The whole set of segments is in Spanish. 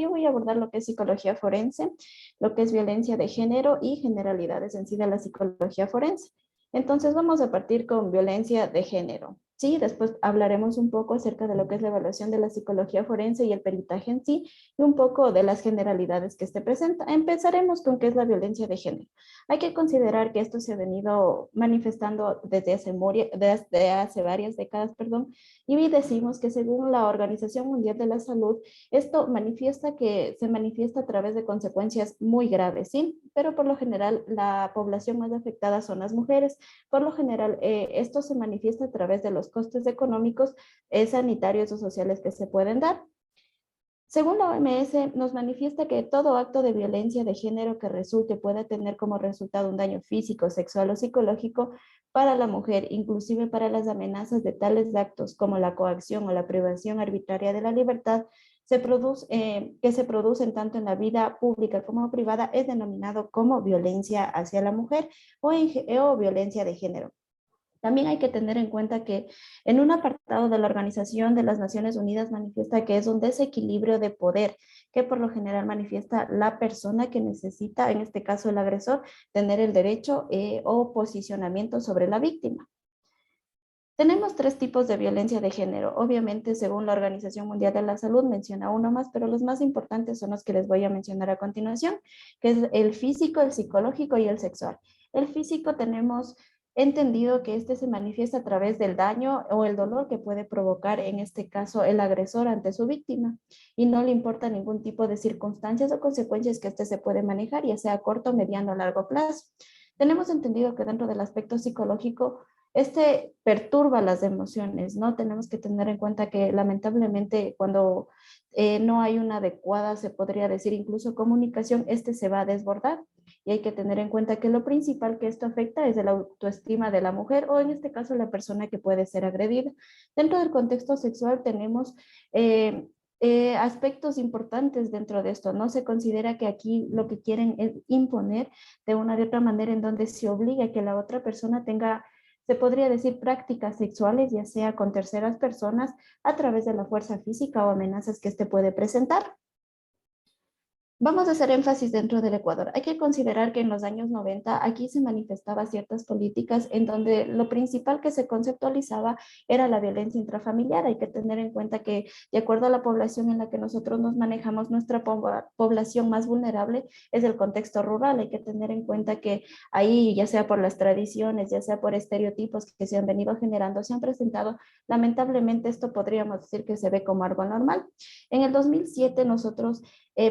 yo voy a abordar lo que es psicología forense, lo que es violencia de género y generalidades en sí de la psicología forense. Entonces vamos a partir con violencia de género. Sí, después hablaremos un poco acerca de lo que es la evaluación de la psicología forense y el peritaje en sí, y un poco de las generalidades que este presenta. Empezaremos con qué es la violencia de género. Hay que considerar que esto se ha venido manifestando desde hace varias décadas, perdón, y decimos que según la Organización Mundial de la Salud, esto se manifiesta a través de consecuencias muy graves, ¿sí? Pero por lo general la población más afectada son las mujeres. Por lo general, esto se manifiesta a través de los costes económicos, sanitarios o sociales que se pueden dar. Según la OMS, nos manifiesta que todo acto de violencia de género que resulte puede tener como resultado un daño físico, sexual o psicológico para la mujer, inclusive para las amenazas de tales actos como la coacción o la privación arbitraria de la libertad, que se producen tanto en la vida pública como privada, es denominado como violencia hacia la mujer o violencia de género. También hay que tener en cuenta que en un apartado de la Organización de las Naciones Unidas manifiesta que es un desequilibrio de poder que por lo general manifiesta la persona que necesita, en este caso el agresor, tener el derecho o posicionamiento sobre la víctima. Tenemos tres tipos de violencia de género. Obviamente, según la Organización Mundial de la Salud, menciona uno más, pero los más importantes son los que les voy a mencionar a continuación, que es el físico, el psicológico y el sexual. El físico tenemos entendido que este se manifiesta a través del daño o el dolor que puede provocar, en este caso, el agresor ante su víctima, y no le importa ningún tipo de circunstancias o consecuencias que este se puede manejar, ya sea a corto, mediano o largo plazo. Tenemos entendido que dentro del aspecto psicológico, este perturba las emociones, ¿no? Tenemos que tener en cuenta que lamentablemente cuando no hay una adecuada, se podría decir incluso comunicación, este se va a desbordar, y hay que tener en cuenta que lo principal que esto afecta es la autoestima de la mujer o en este caso la persona que puede ser agredida. Dentro del contexto sexual tenemos aspectos importantes dentro de esto. No se considera que aquí lo que quieren es imponer de una de otra manera en donde se obliga a que la otra persona tenga, se podría decir, prácticas sexuales, ya sea con terceras personas, a través de la fuerza física o amenazas que éste puede presentar. Vamos a hacer énfasis dentro del Ecuador. Hay que considerar que en los años 90 aquí se manifestaban ciertas políticas en donde lo principal que se conceptualizaba era la violencia intrafamiliar. Hay que tener en cuenta que de acuerdo a la población en la que nosotros nos manejamos, nuestra población más vulnerable es el contexto rural. Hay que tener en cuenta que ahí, ya sea por las tradiciones, ya sea por estereotipos que se han venido generando, se han presentado, lamentablemente esto podríamos decir que se ve como algo normal. En el 2007 nosotros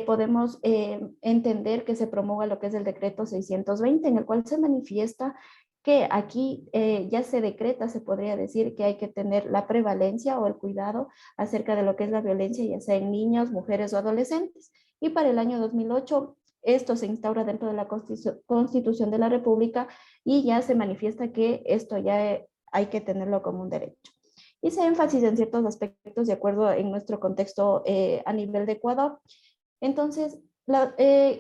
podemos entender que se promueva lo que es el decreto 620, en el cual se manifiesta que aquí ya se decreta, se podría decir, que hay que tener la prevalencia o el cuidado acerca de lo que es la violencia, ya sea en niños, mujeres o adolescentes. Y para el año 2008, esto se instaura dentro de la Constitución de la República y ya se manifiesta que esto ya hay que tenerlo como un derecho. Hice énfasis en ciertos aspectos de acuerdo en nuestro contexto a nivel de Ecuador. Entonces,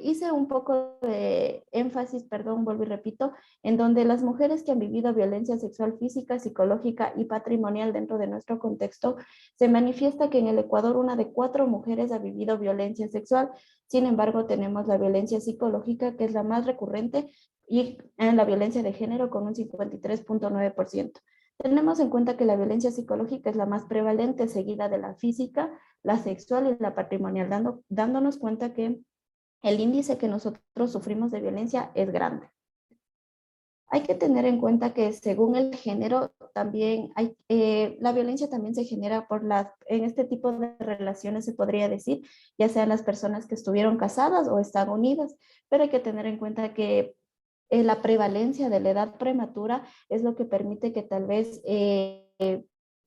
hice un poco de énfasis, perdón, vuelvo y repito, en donde las mujeres que han vivido violencia sexual física, psicológica y patrimonial dentro de nuestro contexto, se manifiesta que en el Ecuador una de 4 mujeres ha vivido violencia sexual. Sin embargo, tenemos la violencia psicológica, que es la más recurrente, y en la violencia de género con un 53.9%. Tenemos en cuenta que la violencia psicológica es la más prevalente, seguida de la física, la sexual y la patrimonial, dándonos cuenta que el índice que nosotros sufrimos de violencia es grande. Hay que tener en cuenta que según el género también la violencia también se genera en este tipo de relaciones, se podría decir, ya sean las personas que estuvieron casadas o están unidas, pero hay que tener en cuenta que la prevalencia de la edad prematura es lo que permite que tal vez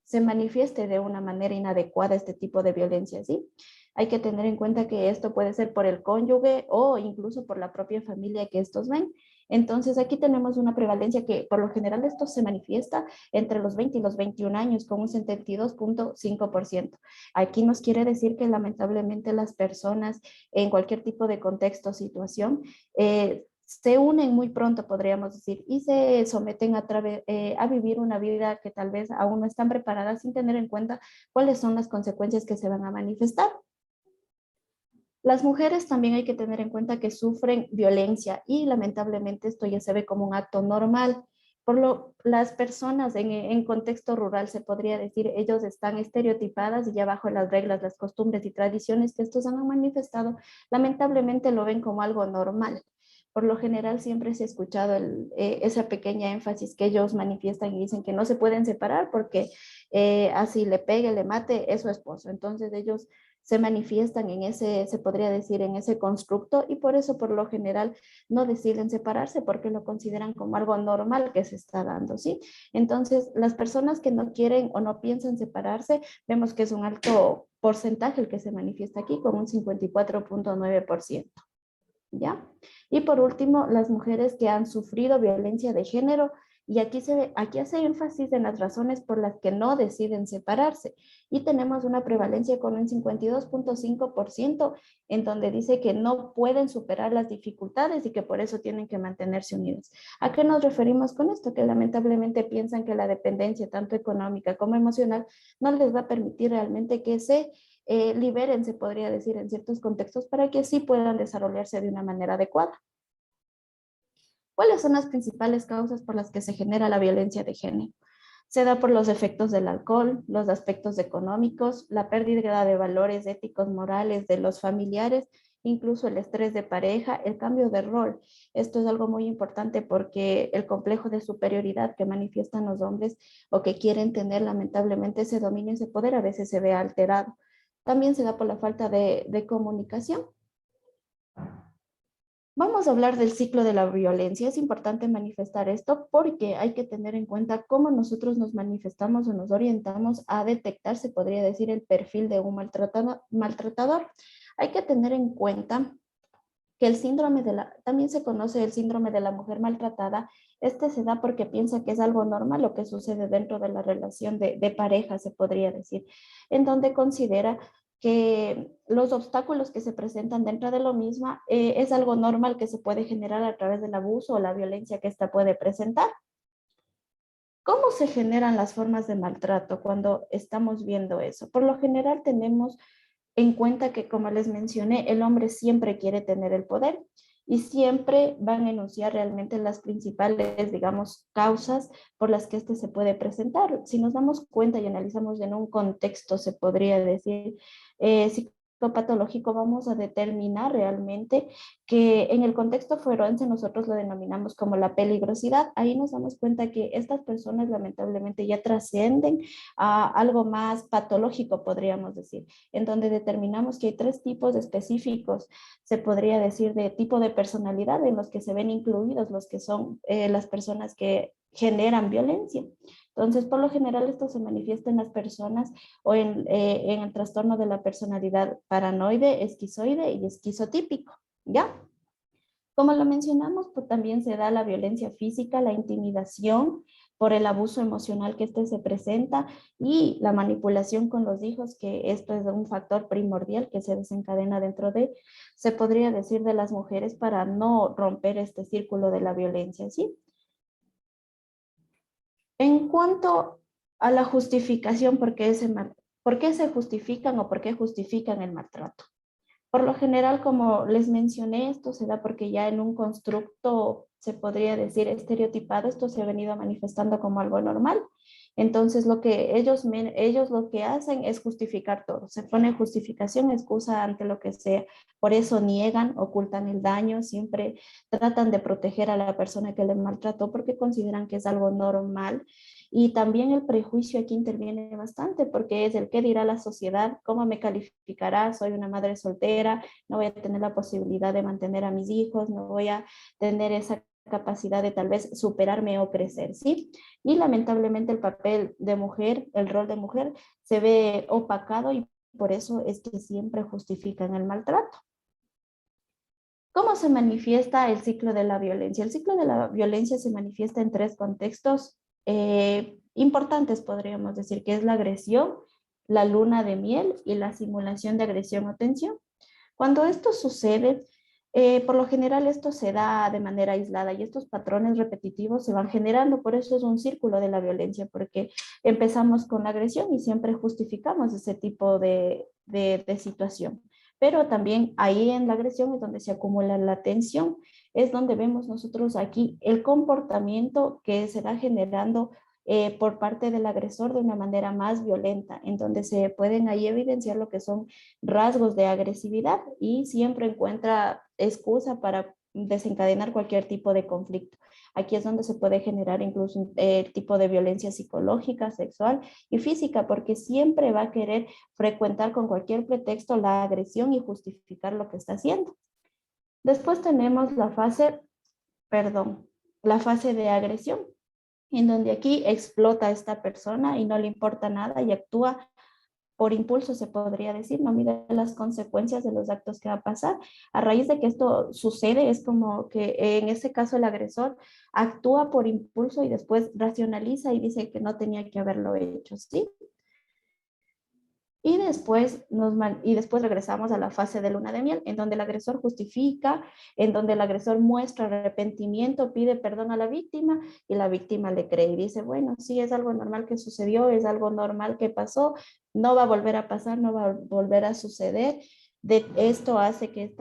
se manifieste de una manera inadecuada este tipo de violencia, ¿sí? Hay que tener en cuenta que esto puede ser por el cónyuge o incluso por la propia familia que estos ven. Entonces aquí tenemos una prevalencia que por lo general esto se manifiesta entre los 20 y los 21 años con un 72.5%. Aquí nos quiere decir que lamentablemente las personas en cualquier tipo de contexto o situación se unen muy pronto, podríamos decir, y se someten a vivir una vida que tal vez aún no están preparadas sin tener en cuenta cuáles son las consecuencias que se van a manifestar. Las mujeres también hay que tener en cuenta que sufren violencia y lamentablemente esto ya se ve como un acto normal. Las personas en contexto rural, se podría decir, ellos están estereotipadas y ya bajo las reglas, las costumbres y tradiciones que estos han manifestado, lamentablemente lo ven como algo normal. Por lo general siempre se ha escuchado esa pequeña énfasis que ellos manifiestan y dicen que no se pueden separar porque así le pegue, le mate, es su esposo. Entonces ellos se manifiestan en ese, se podría decir, en ese constructo y por eso por lo general no deciden separarse porque lo consideran como algo normal que se está dando, ¿sí? Entonces, las personas que no quieren o no piensan separarse, vemos que es un alto porcentaje el que se manifiesta aquí con un 54.9%. ¿Ya? Y por último, las mujeres que han sufrido violencia de género, y aquí hace énfasis en las razones por las que no deciden separarse. Y tenemos una prevalencia con un 52.5% en donde dice que no pueden superar las dificultades y que por eso tienen que mantenerse unidos. ¿A qué nos referimos con esto? Que lamentablemente piensan que la dependencia, tanto económica como emocional, no les va a permitir realmente que se liberen, se podría decir, en ciertos contextos para que sí puedan desarrollarse de una manera adecuada. ¿Cuáles son las principales causas por las que se genera la violencia de género? Se da por los efectos del alcohol, los aspectos económicos, la pérdida de valores éticos, morales de los familiares, incluso el estrés de pareja, el cambio de rol. Esto es algo muy importante porque el complejo de superioridad que manifiestan los hombres o que quieren tener, lamentablemente, ese dominio, ese poder a veces se ve alterado. También se da por la falta de comunicación. Vamos a hablar del ciclo de la violencia. Es importante manifestar esto porque hay que tener en cuenta cómo nosotros nos manifestamos o nos orientamos a detectar, se podría decir, el perfil de un maltratador. Hay que tener en cuenta que el síndrome también se conoce el síndrome de la mujer maltratada. Este se da porque piensa que es algo normal lo que sucede dentro de la relación de pareja, se podría decir, en donde considera que los obstáculos que se presentan dentro de lo misma es algo normal que se puede generar a través del abuso o la violencia que ésta puede presentar. ¿Cómo se generan las formas de maltrato cuando estamos viendo eso? Por lo general tenemos en cuenta que, como les mencioné, el hombre siempre quiere tener el poder y siempre van a enunciar realmente las principales, digamos, causas por las que este se puede presentar. Si nos damos cuenta y analizamos en un contexto, se podría decir, psicopatológico, vamos a determinar realmente que en el contexto forense nosotros lo denominamos como la peligrosidad. Ahí nos damos cuenta que estas personas lamentablemente ya trascienden a algo más patológico, podríamos decir, en donde determinamos que hay tres tipos específicos, se podría decir, de tipo de personalidad en los que se ven incluidos los que son las personas que generan violencia. Entonces, por lo general, esto se manifiesta en las personas o en el trastorno de la personalidad paranoide, esquizoide y esquizotípico, ¿ya? Como lo mencionamos, pues también se da la violencia física, la intimidación por el abuso emocional que este se presenta y la manipulación con los hijos, que esto es un factor primordial que se desencadena dentro de, se podría decir, de las mujeres para no romper este círculo de la violencia, ¿sí? En cuanto a la justificación, ¿por qué se justifican o por qué justifican el maltrato? Por lo general, como les mencioné, esto se da porque ya en un constructo, se podría decir, estereotipado, esto se ha venido manifestando como algo normal. Entonces, lo que ellos lo que hacen es justificar todo. Se pone justificación, excusa ante lo que sea. Por eso niegan, ocultan el daño, siempre tratan de proteger a la persona que les maltrató porque consideran que es algo normal. Y también el prejuicio aquí interviene bastante porque es el qué dirá la sociedad, cómo me calificará, soy una madre soltera, no voy a tener la posibilidad de mantener a mis hijos, no voy a tener esa capacidad de tal vez superarme o crecer, ¿sí? Y lamentablemente el papel de mujer, el rol de mujer, se ve opacado y por eso es que siempre justifican el maltrato. ¿Cómo se manifiesta el ciclo de la violencia? El ciclo de la violencia se manifiesta en tres contextos importantes, podríamos decir, que es la agresión, la luna de miel y la simulación de agresión o tensión. Cuando esto sucede, por lo general esto se da de manera aislada y estos patrones repetitivos se van generando, por eso es un círculo de la violencia, porque empezamos con la agresión y siempre justificamos ese tipo de situación. pero también ahí en la agresión es donde se acumula la tensión, es donde vemos nosotros aquí el comportamiento que se va generando por parte del agresor de una manera más violenta, en donde se pueden ahí evidenciar lo que son rasgos de agresividad y siempre encuentra excusa para desencadenar cualquier tipo de conflicto. Aquí es donde se puede generar incluso un tipo de violencia psicológica, sexual y física, porque siempre va a querer frecuentar con cualquier pretexto la agresión y justificar lo que está haciendo. Después tenemos la fase de agresión, en donde aquí explota a esta persona y no le importa nada y actúa por impulso, se podría decir, no mide las consecuencias de los actos que va a pasar. A raíz de que esto sucede, es como que en este caso el agresor actúa por impulso y después racionaliza y dice que no tenía que haberlo hecho, ¿sí? Y después regresamos a la fase de luna de miel, en donde el agresor justifica, en donde el agresor muestra arrepentimiento, pide perdón a la víctima y la víctima le cree y dice, bueno, sí, es algo normal que sucedió, es algo normal que pasó, no va a volver a pasar, no va a volver a suceder. De esto hace que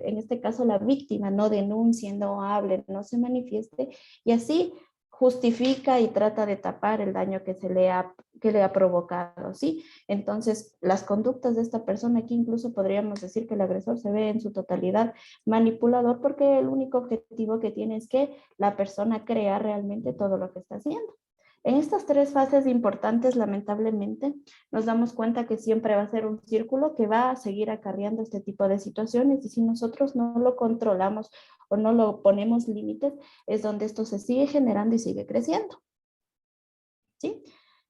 en este caso la víctima no denuncie, no hable, no se manifieste y así justifica y trata de tapar el daño que le ha provocado, ¿sí? Entonces, las conductas de esta persona aquí incluso podríamos decir que el agresor se ve en su totalidad manipulador porque el único objetivo que tiene es que la persona crea realmente todo lo que está haciendo. En estas tres fases importantes, lamentablemente, nos damos cuenta que siempre va a ser un círculo que va a seguir acarreando este tipo de situaciones y si nosotros no lo controlamos o no lo ponemos límites, es donde esto se sigue generando y sigue creciendo. ¿Sí?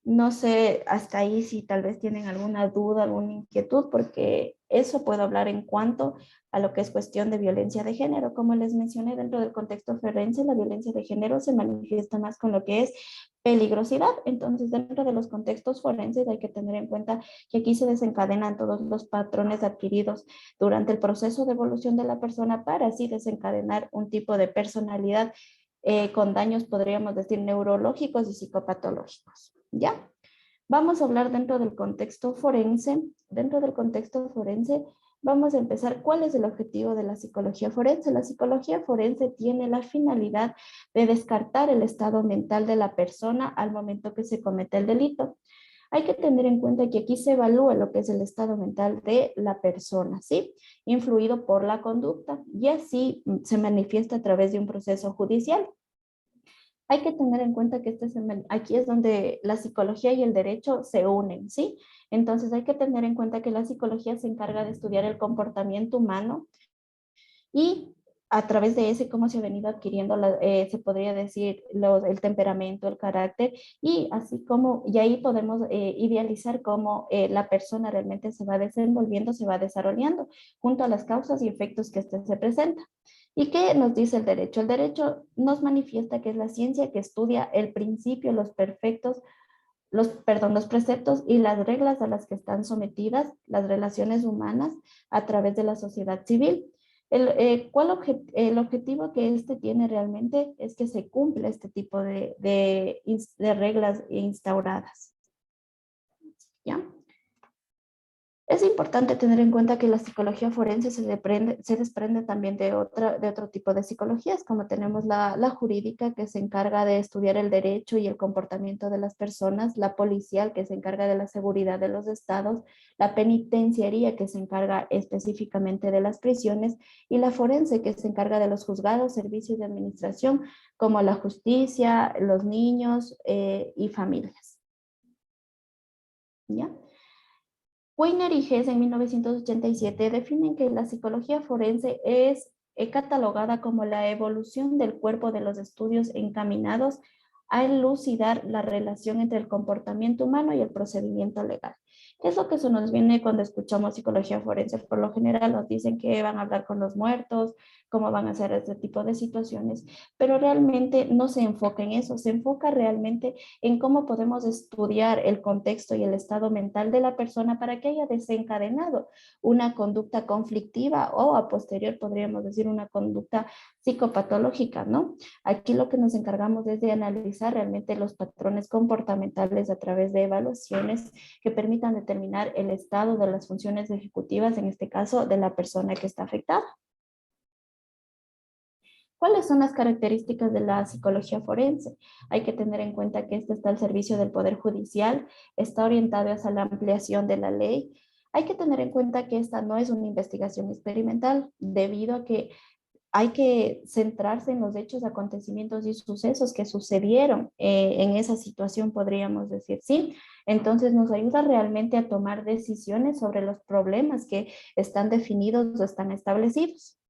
No sé hasta ahí si tal vez tienen alguna duda, alguna inquietud, porque eso puedo hablar en cuanto a lo que es cuestión de violencia de género. Como les mencioné, dentro del contexto forense, la violencia de género se manifiesta más con lo que es peligrosidad. Entonces, dentro de los contextos forenses hay que tener en cuenta que aquí se desencadenan todos los patrones adquiridos durante el proceso de evolución de la persona para así desencadenar un tipo de personalidad con daños, podríamos decir, neurológicos y psicopatológicos. ¿Ya? Vamos a hablar dentro del contexto forense. Dentro del contexto forense, vamos a empezar. ¿Cuál es el objetivo de la psicología forense? La psicología forense tiene la finalidad de descartar el estado mental de la persona al momento que se comete el delito. Hay que tener en cuenta que aquí se evalúa lo que es el estado mental de la persona, ¿sí? Influido por la conducta y así se manifiesta a través de un proceso judicial. Hay que tener en cuenta que aquí es donde la psicología y el derecho se unen, ¿sí? Entonces hay que tener en cuenta que la psicología se encarga de estudiar el comportamiento humano y a través de ese cómo se ha venido adquiriendo, se podría decir, el temperamento, el carácter, y así como, y ahí podemos idealizar cómo la persona realmente se va desenvolviendo, se va desarrollando, junto a las causas y efectos que éste se presenta. ¿Y qué nos dice el derecho? El derecho nos manifiesta que es la ciencia que estudia el principio, los preceptos y las reglas a las que están sometidas las relaciones humanas a través de la sociedad civil. El objetivo que este tiene realmente es que se cumpla este tipo de reglas instauradas. ¿Ya? Es importante tener en cuenta que la psicología forense se desprende también de otro tipo de psicologías, como tenemos la jurídica, que se encarga de estudiar el derecho y el comportamiento de las personas, la policial, que se encarga de la seguridad de los estados, la penitenciaría, que se encarga específicamente de las prisiones, y la forense, que se encarga de los juzgados, servicios de administración, como la justicia, los niños y familias. ¿Ya? Weiner y Hess en 1987 definen que la psicología forense es catalogada como la evolución del cuerpo de los estudios encaminados a elucidar la relación entre el comportamiento humano y el procedimiento legal. ¿Qué es lo que se nos viene cuando escuchamos psicología forense? Por lo general nos dicen que van a hablar con los muertos, cómo van a hacer este tipo de situaciones, pero realmente no se enfoca en eso, se enfoca realmente en cómo podemos estudiar el contexto y el estado mental de la persona para que haya desencadenado una conducta conflictiva o a posterior podríamos decir una conducta psicopatológica, ¿no? Aquí lo que nos encargamos es de analizar realmente los patrones comportamentales a través de evaluaciones que permitan determinar el estado de las funciones ejecutivas, en este caso, de la persona que está afectada. ¿Cuáles son las características de la psicología forense? Hay que tener en cuenta que esta está al servicio del Poder Judicial, está orientada hacia la ampliación de la ley. Hay que tener en cuenta que esta no es una investigación experimental, debido a que hay que centrarse en los hechos, acontecimientos y sucesos que sucedieron en esa situación, podríamos decir, ¿sí? Entonces nos ayuda realmente a tomar decisiones sobre los problemas que están definidos o están establecidos.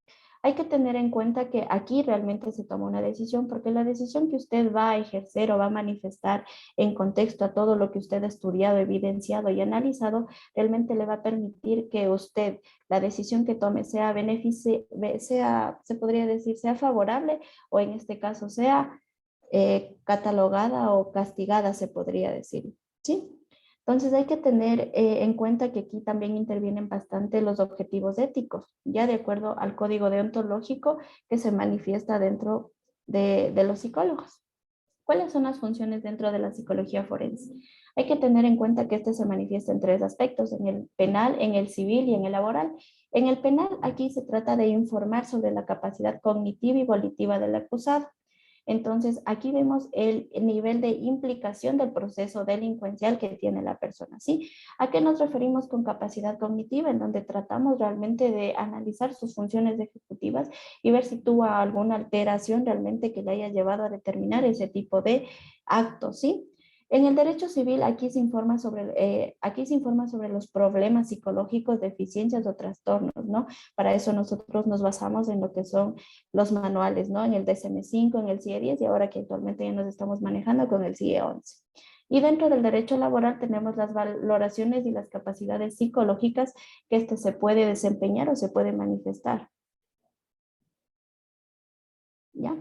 Hay que tener en cuenta que aquí realmente se toma una decisión, porque la decisión que usted va a ejercer o va a manifestar en contexto a todo lo que usted ha estudiado, evidenciado y analizado, realmente le va a permitir que usted, la decisión que tome, sea se podría decir, sea favorable, o en este caso sea catalogada o castigada, se podría decir, ¿sí? Entonces hay que tener en cuenta que aquí también intervienen bastante los objetivos éticos, ya de acuerdo al código deontológico que se manifiesta dentro de los psicólogos. ¿Cuáles son las funciones dentro de la psicología forense? Hay que tener en cuenta que este se manifiesta en tres aspectos: en el penal, en el civil y en el laboral. En el penal, aquí se trata de informar sobre la capacidad cognitiva y volitiva del acusado. Entonces, aquí vemos el nivel de implicación del proceso delincuencial que tiene la persona, ¿sí? ¿A qué nos referimos con capacidad cognitiva? En donde tratamos realmente de analizar sus funciones ejecutivas y ver si tuvo alguna alteración realmente que le haya llevado a determinar ese tipo de actos, ¿sí? En el derecho civil, aquí se informa sobre los problemas psicológicos, deficiencias o trastornos, ¿no? Para eso nosotros nos basamos en lo que son los manuales, ¿no? En el DSM-5, en el CIE-10 y ahora que actualmente ya nos estamos manejando con el CIE-11. Y dentro del derecho laboral tenemos las valoraciones y las capacidades psicológicas que se puede desempeñar o se puede manifestar. ¿Ya?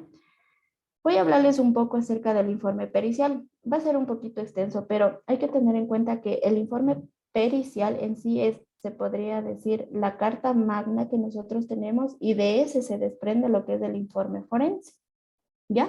Voy a hablarles un poco acerca del informe pericial. Va a ser un poquito extenso, pero hay que tener en cuenta que el informe pericial en sí es, se podría decir, la carta magna que nosotros tenemos, y de ese se desprende lo que es el informe forense. ¿Ya?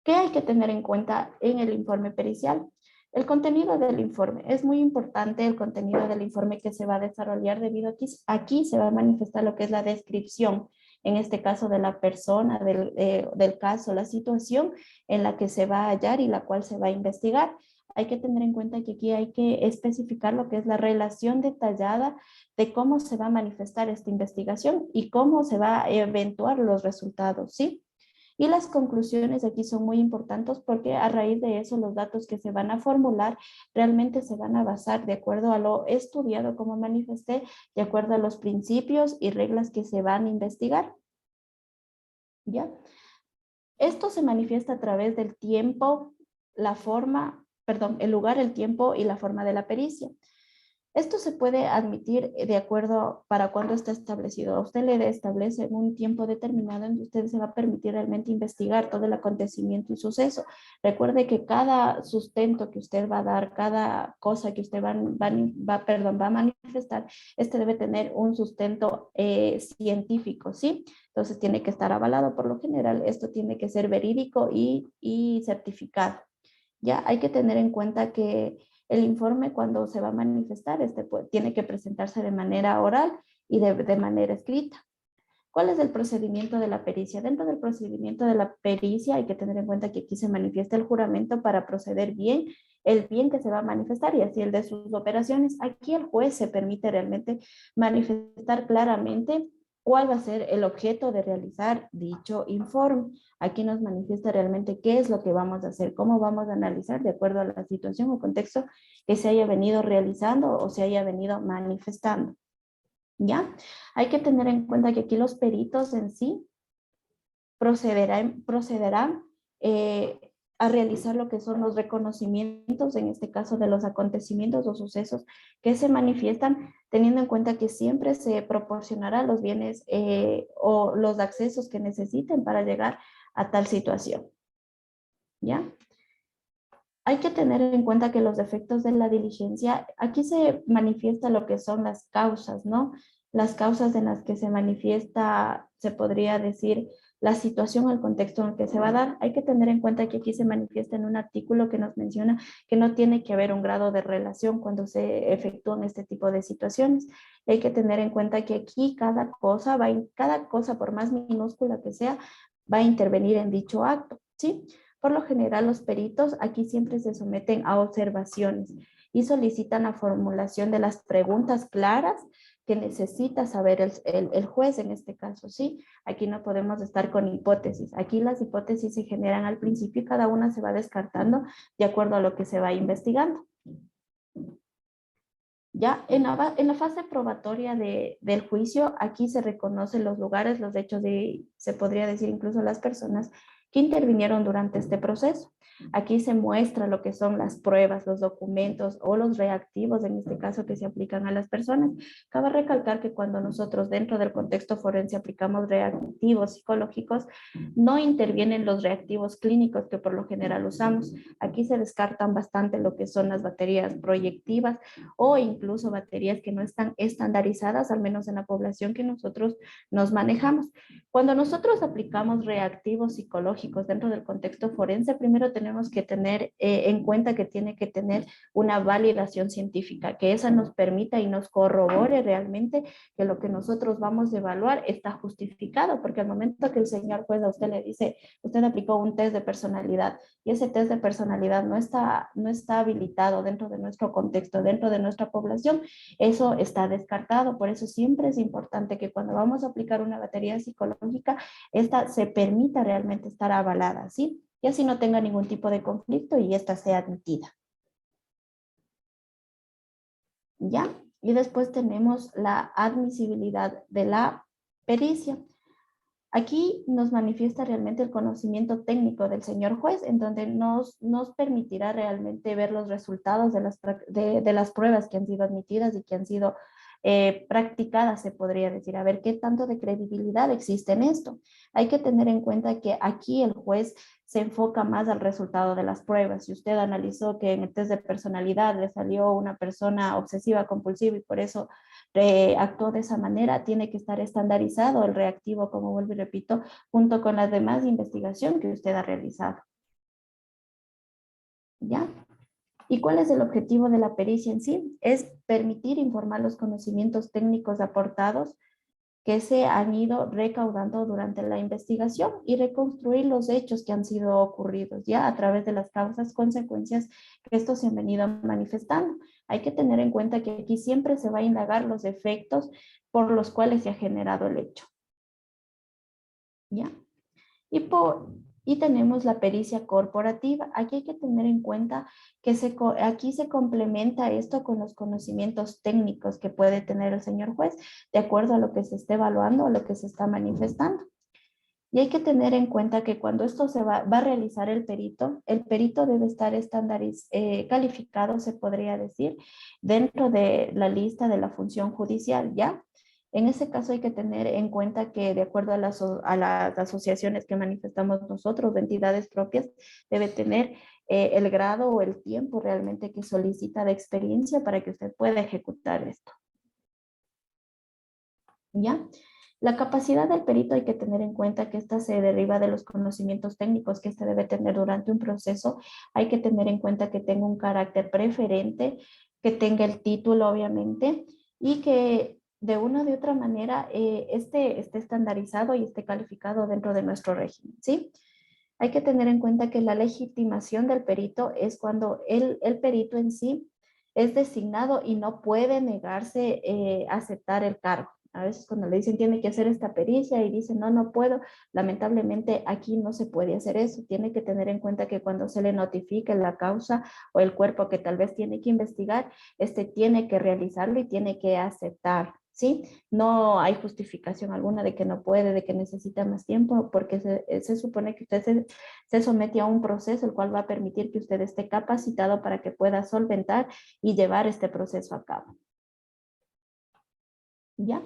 ¿Qué hay que tener en cuenta en el informe pericial? El contenido del informe. Es muy importante el contenido del informe que se va a desarrollar, debido a que aquí se va a manifestar lo que es la descripción, en este caso de la persona, del caso, la situación en la que se va a hallar y la cual se va a investigar. Hay que tener en cuenta que aquí hay que especificar lo que es la relación detallada de cómo se va a manifestar esta investigación y cómo se va a eventuar los resultados, ¿sí? Y las conclusiones aquí son muy importantes, porque a raíz de eso los datos que se van a formular realmente se van a basar de acuerdo a lo estudiado, como manifesté, de acuerdo a los principios y reglas que se van a investigar. ¿Ya? Esto se manifiesta a través del tiempo, el lugar, el tiempo y la forma de la pericia. Esto se puede admitir de acuerdo para cuando está establecido. A usted le establece un tiempo determinado en que usted se va a permitir realmente investigar todo el acontecimiento y suceso. Recuerde que cada sustento que usted va a dar, cada cosa que usted va a manifestar, este debe tener un sustento científico, ¿sí? Entonces tiene que estar avalado por lo general. Esto tiene que ser verídico y certificado. Ya hay que tener en cuenta que el informe, cuando se va a manifestar, tiene que presentarse de manera oral y de manera escrita. ¿Cuál es el procedimiento de la pericia? Dentro del procedimiento de la pericia hay que tener en cuenta que aquí se manifiesta el juramento para proceder bien, el bien que se va a manifestar, y así el de sus operaciones. Aquí el juez se permite realmente manifestar claramente cuál va a ser el objeto de realizar dicho informe. Aquí nos manifiesta realmente qué es lo que vamos a hacer, cómo vamos a analizar de acuerdo a la situación o contexto que se haya venido realizando o se haya venido manifestando. ¿Ya? Hay que tener en cuenta que aquí los peritos en sí procederán a realizar lo que son los reconocimientos, en este caso de los acontecimientos o sucesos que se manifiestan, teniendo en cuenta que siempre se proporcionará los bienes o los accesos que necesiten para llegar a tal situación. ¿Ya? Hay que tener en cuenta que los efectos de la diligencia, aquí se manifiesta lo que son las causas, ¿no? Las causas en las que se manifiesta, se podría decir, la situación, el contexto en el que se va a dar. Hay que tener en cuenta que aquí se manifiesta en un artículo que nos menciona que no tiene que haber un grado de relación cuando se efectúan este tipo de situaciones. Hay que tener en cuenta que aquí cada cosa, por más minúscula que sea, va a intervenir en dicho acto, ¿sí? Por lo general, los peritos aquí siempre se someten a observaciones y solicitan la formulación de las preguntas claras que necesita saber el juez en este caso, ¿sí? Aquí no podemos estar con hipótesis. Aquí las hipótesis se generan al principio y cada una se va descartando de acuerdo a lo que se va investigando. Ya en la fase probatoria del juicio, aquí se reconocen los lugares, los hechos y se podría decir incluso las personas que intervinieron durante este proceso. Aquí se muestra lo que son las pruebas, los documentos o los reactivos, en este caso, que se aplican a las personas. Cabe recalcar que cuando nosotros dentro del contexto forense aplicamos reactivos psicológicos, no intervienen los reactivos clínicos que por lo general usamos. Aquí se descartan bastante lo que son las baterías proyectivas o incluso baterías que no están estandarizadas, al menos en la población que nosotros nos manejamos. Cuando nosotros aplicamos reactivos psicológicos dentro del contexto forense, primero tenemos que tener en cuenta que tiene que tener una validación científica, que esa nos permita y nos corrobore realmente que lo que nosotros vamos a evaluar está justificado, porque al momento que el señor juez a usted le dice, usted aplicó un test de personalidad y ese test de personalidad no está habilitado dentro de nuestro contexto, dentro de nuestra población, eso está descartado. Por eso siempre es importante que cuando vamos a aplicar una batería psicológica, esta se permita realmente estar avalada, ¿sí? Y así no tenga ningún tipo de conflicto y esta sea admitida. ¿Ya? Y después tenemos la admisibilidad de la pericia. Aquí nos manifiesta realmente el conocimiento técnico del señor juez, en donde nos permitirá realmente ver los resultados de las pruebas que han sido admitidas y que han sido practicadas, se podría decir, a ver qué tanto de credibilidad existe en esto. Hay que tener en cuenta que aquí el juez se enfoca más al resultado de las pruebas. Si usted analizó que en el test de personalidad le salió una persona obsesiva compulsiva y por eso actuó de esa manera, tiene que estar estandarizado el reactivo, como vuelvo y repito, junto con las demás investigación que usted ha realizado. ¿Ya? ¿Y cuál es el objetivo de la pericia en sí? Es permitir informar los conocimientos técnicos aportados que se han ido recaudando durante la investigación y reconstruir los hechos que han sido ocurridos ya a través de las causas, consecuencias que estos se han venido manifestando. Hay que tener en cuenta que aquí siempre se va a indagar los efectos por los cuales se ha generado el hecho. ¿Ya? Y, y tenemos la pericia corporativa. Aquí hay que tener en cuenta que aquí se complementa esto con los conocimientos técnicos que puede tener el señor juez, de acuerdo a lo que se esté evaluando o lo que se está manifestando. Y hay que tener en cuenta que cuando esto se va a realizar el perito debe estar calificado, se podría decir, dentro de la lista de la función judicial, ¿ya? En ese caso hay que tener en cuenta que de acuerdo a las asociaciones que manifestamos nosotros, de entidades propias, debe tener el grado o el tiempo realmente que solicita de experiencia para que usted pueda ejecutar esto. ¿Ya? La capacidad del perito hay que tener en cuenta que esta se deriva de los conocimientos técnicos que este debe tener durante un proceso. Hay que tener en cuenta que tenga un carácter preferente, que tenga el título, obviamente, y que de una o de otra manera esté estandarizado y esté calificado dentro de nuestro régimen, ¿sí? Hay que tener en cuenta que la legitimación del perito es cuando el perito en sí es designado y no puede negarse a aceptar el cargo. A veces cuando le dicen tiene que hacer esta pericia y dicen no, no puedo, lamentablemente aquí no se puede hacer eso. Tiene que tener en cuenta que cuando se le notifique la causa o el cuerpo que tal vez tiene que investigar, este tiene que realizarlo y tiene que aceptar, ¿sí? No hay justificación alguna de que no puede, de que necesita más tiempo, porque se supone que usted se somete a un proceso el cual va a permitir que usted esté capacitado para que pueda solventar y llevar este proceso a cabo. ¿Ya?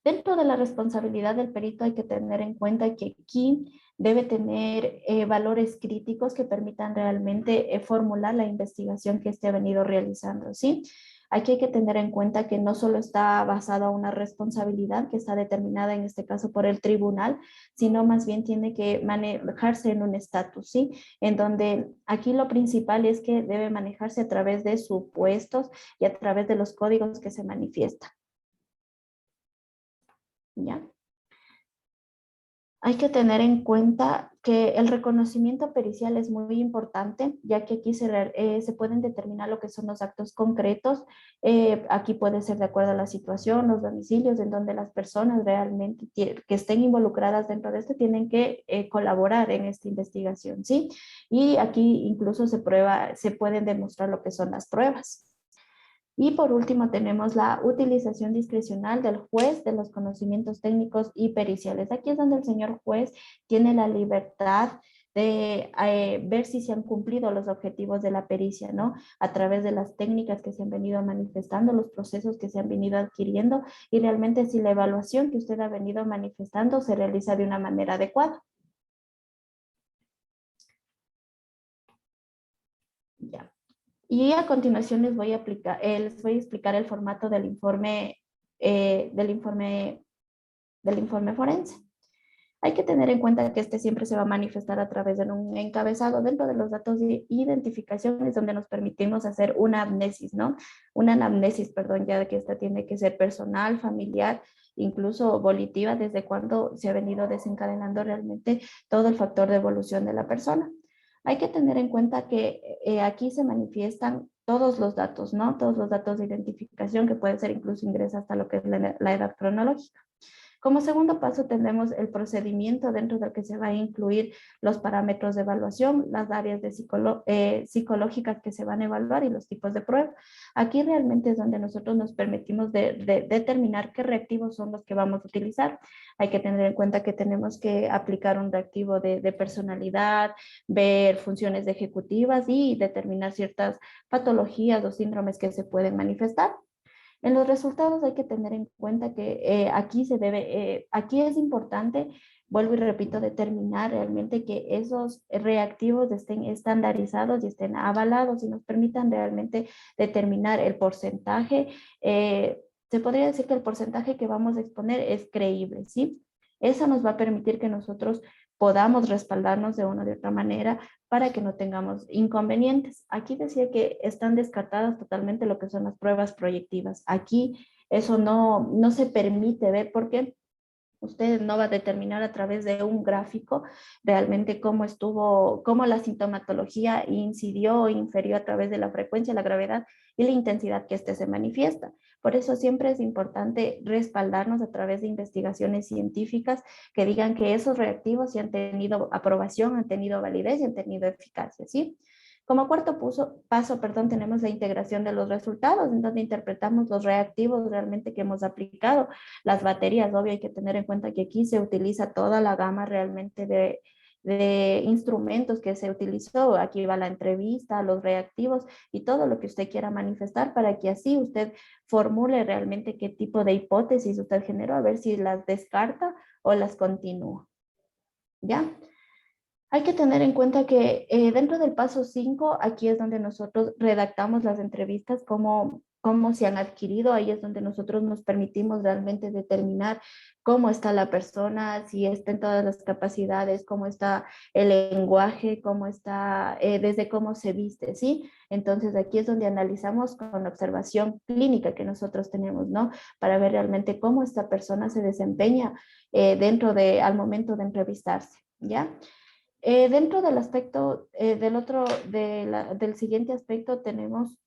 Dentro de la responsabilidad del perito hay que tener en cuenta que aquí debe tener valores críticos que permitan realmente formular la investigación que este ha venido realizando, ¿sí? Aquí hay que tener en cuenta que no solo está basada una responsabilidad que está determinada en este caso por el tribunal, sino más bien tiene que manejarse en un estatus, ¿sí? En donde aquí lo principal es que debe manejarse a través de supuestos y a través de los códigos que se manifiestan. ¿Ya? Hay que tener en cuenta que el reconocimiento pericial es muy importante, ya que aquí se pueden determinar lo que son los actos concretos. Aquí puede ser de acuerdo a la situación, los domicilios en donde las personas realmente que estén involucradas dentro de esto tienen que colaborar en esta investigación, ¿sí? Y aquí incluso se pueden demostrar lo que son las pruebas. Y por último tenemos la utilización discrecional del juez de los conocimientos técnicos y periciales. Aquí es donde el señor juez tiene la libertad de ver si se han cumplido los objetivos de la pericia, ¿no? A través de las técnicas que se han venido manifestando, los procesos que se han venido adquiriendo y realmente si la evaluación que usted ha venido manifestando se realiza de una manera adecuada. Ya. Y a continuación les voy a explicar el formato eh, del informe, del informe forense. Hay que tener en cuenta que este siempre se va a manifestar a través de un encabezado dentro de los datos de identificación, es donde nos permitimos hacer una amnesis, ¿no? Una anamnesis, perdón, ya que esta tiene que ser personal, familiar, incluso volitiva, desde cuando se ha venido desencadenando realmente todo el factor de evolución de la persona. Hay que tener en cuenta que aquí se manifiestan todos los datos, ¿no? Todos los datos de identificación que puede ser incluso ingresa hasta lo que es la edad cronológica. Como segundo paso tenemos el procedimiento dentro del que se va a incluir los parámetros de evaluación, las áreas psicológicas que se van a evaluar y los tipos de prueba. Aquí realmente es donde nosotros nos permitimos de determinar qué reactivos son los que vamos a utilizar. Hay que tener en cuenta que tenemos que aplicar un reactivo de personalidad, ver funciones ejecutivas y determinar ciertas patologías o síndromes que se pueden manifestar. En los resultados hay que tener en cuenta que aquí es importante, vuelvo y repito, determinar realmente que esos reactivos estén estandarizados y estén avalados y nos permitan realmente determinar el porcentaje. Se podría decir que el porcentaje que vamos a exponer es creíble, ¿sí? Eso nos va a permitir que nosotros podamos respaldarnos de una u otra manera para que no tengamos inconvenientes. Aquí decía que están descartadas totalmente lo que son las pruebas proyectivas. Aquí eso no se permite ver porque usted no va a determinar a través de un gráfico realmente cómo la sintomatología incidió o inferió a través de la frecuencia, la gravedad y la intensidad que éste se manifiesta. Por eso siempre es importante respaldarnos a través de investigaciones científicas que digan que esos reactivos sí han tenido aprobación, han tenido validez y han tenido eficacia, ¿sí? Como cuarto paso, perdón, tenemos la integración de los resultados, en donde interpretamos los reactivos realmente que hemos aplicado. Las baterías, obvio, hay que tener en cuenta que aquí se utiliza toda la gama realmente de instrumentos que se utilizó. Aquí va la entrevista, los reactivos y todo lo que usted quiera manifestar para que así usted formule realmente qué tipo de hipótesis usted generó, a ver si las descarta o las continúa. ¿Ya? Hay que tener en cuenta que dentro del paso 5, aquí es donde nosotros redactamos las entrevistas, cómo se han adquirido, ahí es donde nosotros nos permitimos realmente determinar cómo está la persona, si está en todas las capacidades, cómo está el lenguaje, cómo está, desde cómo se viste, ¿sí? Entonces aquí es donde analizamos con la observación clínica que nosotros tenemos, ¿no? Para ver realmente cómo esta persona se desempeña al momento de entrevistarse, ¿ya? Dentro del aspecto, del siguiente aspecto tenemos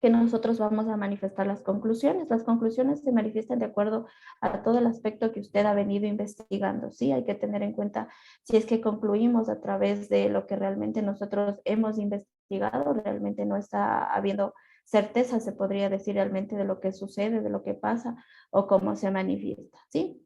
que nosotros vamos a manifestar las conclusiones. Las conclusiones se manifiestan de acuerdo a todo el aspecto que usted ha venido investigando, ¿sí? Hay que tener en cuenta si es que concluimos a través de lo que realmente nosotros hemos investigado, realmente no está habiendo certeza, se podría decir realmente de lo que sucede, de lo que pasa o cómo se manifiesta, ¿sí?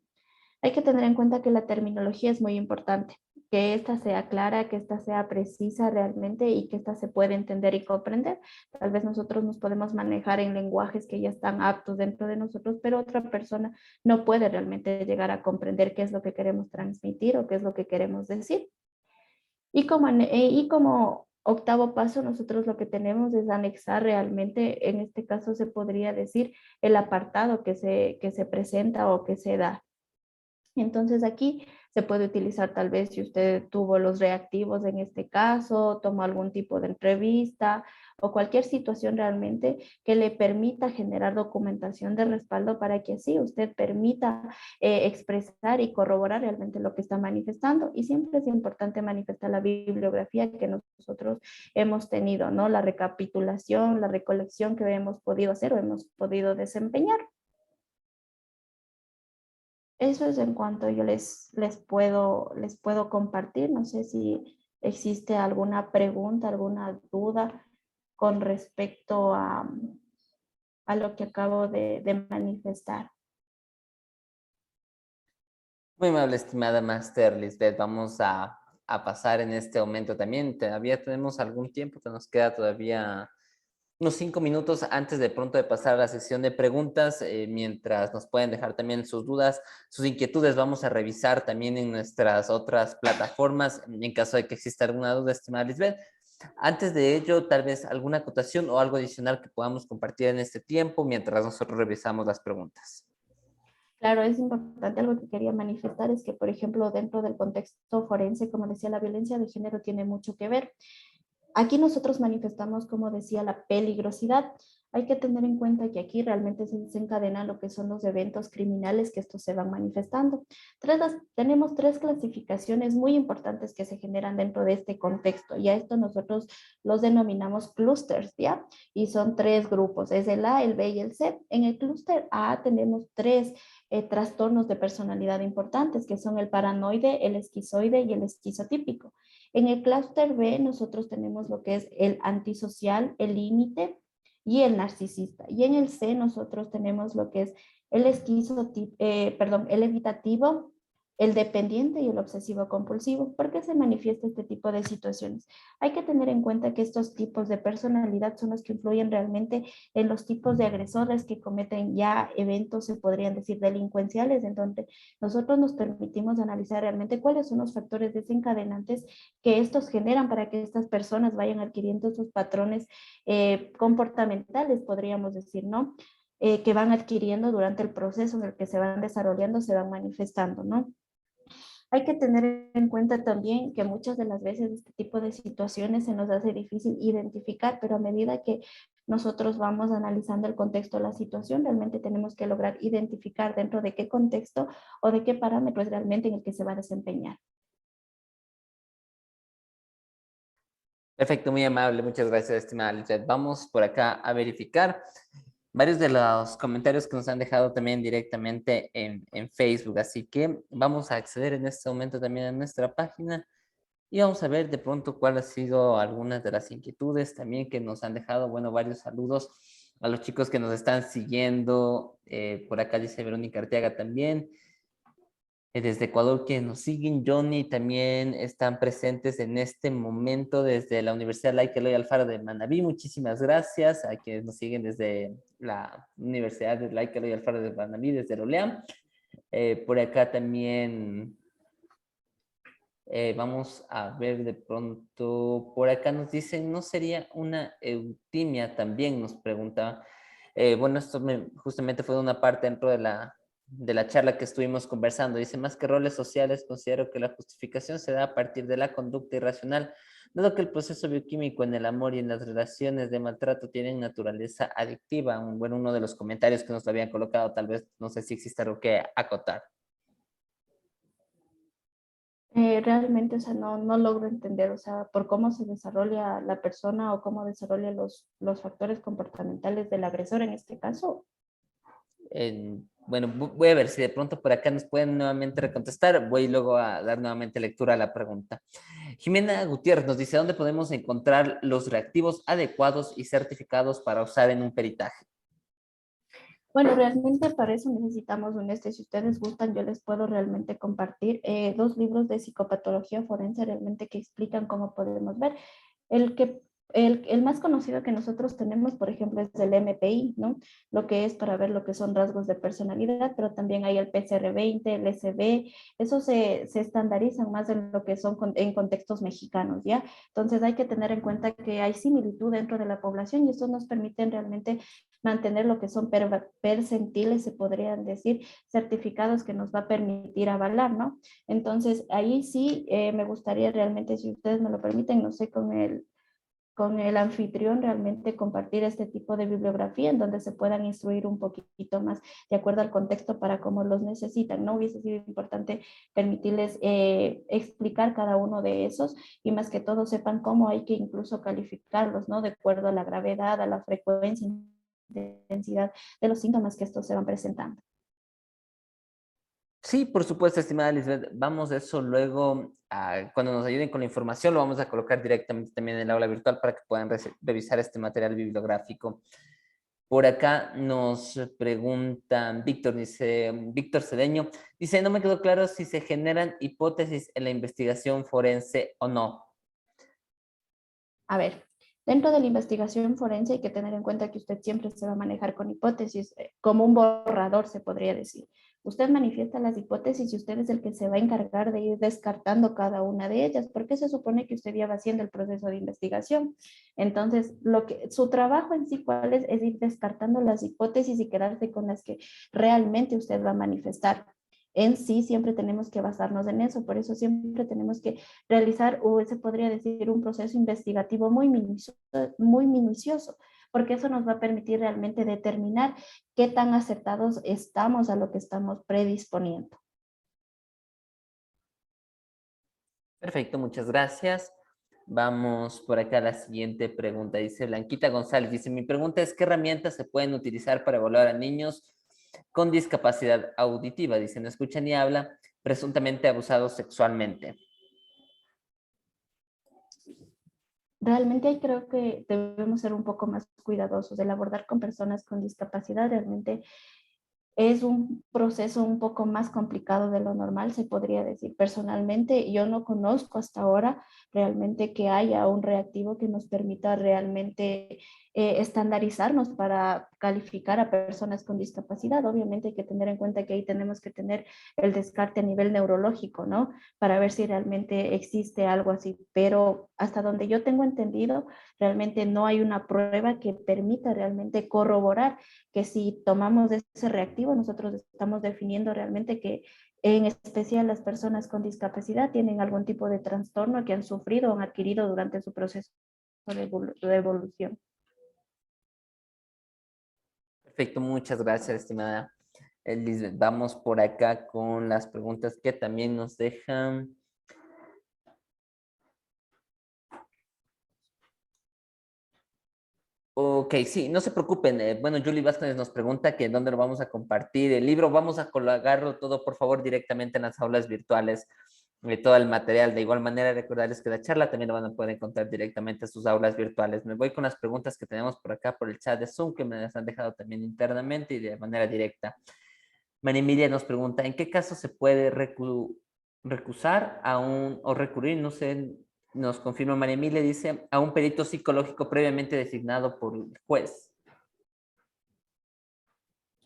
Hay que tener en cuenta que la terminología es muy importante, que ésta sea clara, que ésta sea precisa realmente y que ésta se pueda entender y comprender. Tal vez nosotros nos podemos manejar en lenguajes que ya están aptos dentro de nosotros, pero otra persona no puede realmente llegar a comprender qué es lo que queremos transmitir o qué es lo que queremos decir. Y como octavo paso, nosotros lo que tenemos es anexar realmente, en este caso se podría decir, el apartado que se presenta o que se da. Entonces aquí se puede utilizar tal vez si usted tuvo los reactivos en este caso, tomó algún tipo de entrevista o cualquier situación realmente que le permita generar documentación de respaldo para que así usted permita expresar y corroborar realmente lo que está manifestando. Y siempre es importante manifestar la bibliografía que nosotros hemos tenido, ¿no? La recapitulación, la recolección que hemos podido hacer o hemos podido desempeñar. Eso es en cuanto yo les puedo compartir. No sé si existe alguna pregunta, alguna duda con respecto a lo que acabo de manifestar. Muy amable, estimada Master Lisbeth. Vamos a pasar en este momento también. Todavía tenemos algún tiempo que nos queda todavía unos 5 minutos antes de pronto de pasar a la sesión de preguntas, mientras nos pueden dejar también sus dudas, sus inquietudes, vamos a revisar también en nuestras otras plataformas, en caso de que exista alguna duda, estimada Lisbeth. Antes de ello, tal vez alguna acotación o algo adicional que podamos compartir en este tiempo, mientras nosotros revisamos las preguntas. Claro, es importante algo que quería manifestar, es que, por ejemplo, dentro del contexto forense, como decía, la violencia de género tiene mucho que ver. Aquí nosotros manifestamos, como decía, la peligrosidad. Hay que tener en cuenta que aquí realmente se desencadenan lo que son los eventos criminales que estos se van manifestando. Tenemos tres clasificaciones muy importantes que se generan dentro de este contexto. Y a esto nosotros los denominamos clústeres, ¿ya? Y son tres grupos, es el A, el B y el C. En el clúster A tenemos tres trastornos de personalidad importantes, que son el paranoide, el esquizoide y el esquizotípico. En el clúster B nosotros tenemos lo que es el antisocial, el límite y el narcisista. Y en el C nosotros tenemos lo que es el el evitativo, el dependiente y el obsesivo compulsivo. ¿Por qué se manifiesta este tipo de situaciones? Hay que tener en cuenta que estos tipos de personalidad son los que influyen realmente en los tipos de agresores que cometen ya eventos, se podrían decir, delincuenciales, en donde nosotros nos permitimos analizar realmente cuáles son los factores desencadenantes que estos generan para que estas personas vayan adquiriendo sus patrones comportamentales, podríamos decir, ¿no? Que van adquiriendo durante el proceso en el que se van desarrollando, se van manifestando, ¿no? Hay que tener en cuenta también que muchas de las veces este tipo de situaciones se nos hace difícil identificar, pero a medida que nosotros vamos analizando el contexto de la situación, realmente tenemos que lograr identificar dentro de qué contexto o de qué parámetros realmente en el que se va a desempeñar. Perfecto, muy amable, muchas gracias, estimada Lisbeth. Vamos por acá a verificar varios de los comentarios que nos han dejado también directamente en Facebook, así que vamos a acceder en este momento también a nuestra página y vamos a ver de pronto cuál ha sido algunas de las inquietudes también que nos han dejado. Bueno, varios saludos a los chicos que nos están siguiendo. Por acá dice Verónica Arteaga también. Desde Ecuador que nos siguen, Johnny, también están presentes en este momento desde la Universidad Laica Eloy Alfaro de Manabí. Muchísimas gracias a quienes nos siguen desde la Universidad Laica Eloy Alfaro de Manabí, desde el OLEAM. Por acá también vamos a ver de pronto, por acá nos dicen, ¿no sería una eutimia también? Nos pregunta. Bueno, esto justamente fue una parte dentro de la charla que estuvimos conversando. Dice, más que roles sociales, considero que la justificación se da a partir de la conducta irracional, dado que el proceso bioquímico en el amor y en las relaciones de maltrato tienen naturaleza adictiva. Bueno, uno de los comentarios que nos lo habían colocado, tal vez, no sé si existe algo que acotar. Realmente, o sea, no logro entender, o sea, por cómo se desarrolla la persona o cómo desarrolla los factores comportamentales del agresor en este caso. Bueno, voy a ver si de pronto por acá nos pueden nuevamente recontestar. Voy luego a dar nuevamente lectura a la pregunta. Jimena Gutiérrez nos dice, ¿dónde podemos encontrar los reactivos adecuados y certificados para usar en un peritaje? Bueno, realmente para eso necesitamos si ustedes gustan, yo les puedo realmente compartir dos libros de psicopatología forense realmente que explican cómo podemos ver. El que el más conocido que nosotros tenemos, por ejemplo, es el MPI, ¿no? Lo que es para ver lo que son rasgos de personalidad, pero también hay el PCR-20, el SB, eso se estandarizan más en lo que son en contextos mexicanos, ¿ya? Entonces hay que tener en cuenta que hay similitud dentro de la población y esto nos permite realmente mantener lo que son percentiles, se podrían decir, certificados que nos va a permitir avalar, ¿no? Entonces, ahí sí me gustaría realmente, si ustedes me lo permiten, no sé, con el anfitrión realmente compartir este tipo de bibliografía en donde se puedan instruir un poquito más de acuerdo al contexto para cómo los necesitan. No hubiese sido importante permitirles explicar cada uno de esos y más que todo sepan cómo hay que incluso calificarlos, ¿no? De acuerdo a la gravedad, a la frecuencia, intensidad de los síntomas que estos se van presentando. Sí, por supuesto, estimada Lisbeth. Vamos a eso luego, cuando nos ayuden con la información, lo vamos a colocar directamente también en el aula virtual para que puedan revisar este material bibliográfico. Por acá nos preguntan, Víctor, dice, Víctor Cedeño, dice, no me quedó claro si se generan hipótesis en la investigación forense o no. A ver, dentro de la investigación forense hay que tener en cuenta que usted siempre se va a manejar con hipótesis, como un borrador se podría decir. Usted manifiesta las hipótesis y usted es el que se va a encargar de ir descartando cada una de ellas, porque se supone que usted ya va haciendo el proceso de investigación. Entonces, su trabajo en sí, ¿cuál es? Es ir descartando las hipótesis y quedarse con las que realmente usted va a manifestar. En sí, siempre tenemos que basarnos en eso, por eso siempre tenemos que realizar, o se podría decir, un proceso investigativo muy minucioso, porque eso nos va a permitir realmente determinar qué tan acertados estamos a lo que estamos predisponiendo. Perfecto, muchas gracias. Vamos por acá a la siguiente pregunta. Dice Blanquita González, dice, mi pregunta es, ¿qué herramientas se pueden utilizar para evaluar a niños con discapacidad auditiva? Dice, no escucha ni habla, presuntamente abusados sexualmente. Realmente ahí creo que debemos ser un poco más cuidadosos. El abordar con personas con discapacidad realmente es un proceso un poco más complicado de lo normal, se podría decir. Personalmente, yo no conozco hasta ahora realmente que haya un reactivo que nos permita realmente estandarizarnos para calificar a personas con discapacidad. Obviamente hay que tener en cuenta que ahí tenemos que tener el descarte a nivel neurológico, ¿no? Para ver si realmente existe algo así. Pero hasta donde yo tengo entendido, realmente no hay una prueba que permita realmente corroborar que si tomamos ese reactivo, nosotros estamos definiendo realmente que en especial las personas con discapacidad tienen algún tipo de trastorno que han sufrido o han adquirido durante su proceso de evolución. Perfecto, muchas gracias, estimada Lisbeth. Vamos por acá con las preguntas que también nos dejan. Ok, sí, no se preocupen. Bueno, Julie Vázquez nos pregunta que dónde lo vamos a compartir. El libro vamos a colgarlo todo, por favor, directamente en las aulas virtuales, todo el material. De igual manera, recordarles que la charla también lo van a poder encontrar directamente en sus aulas virtuales. Me voy con las preguntas que tenemos por acá por el chat de Zoom, que me las han dejado también internamente y de manera directa. María Emilia nos pregunta, ¿en qué caso se puede recusar a un, o recurrir, no sé, nos confirma María Emilia, dice, a un perito psicológico previamente designado por el juez?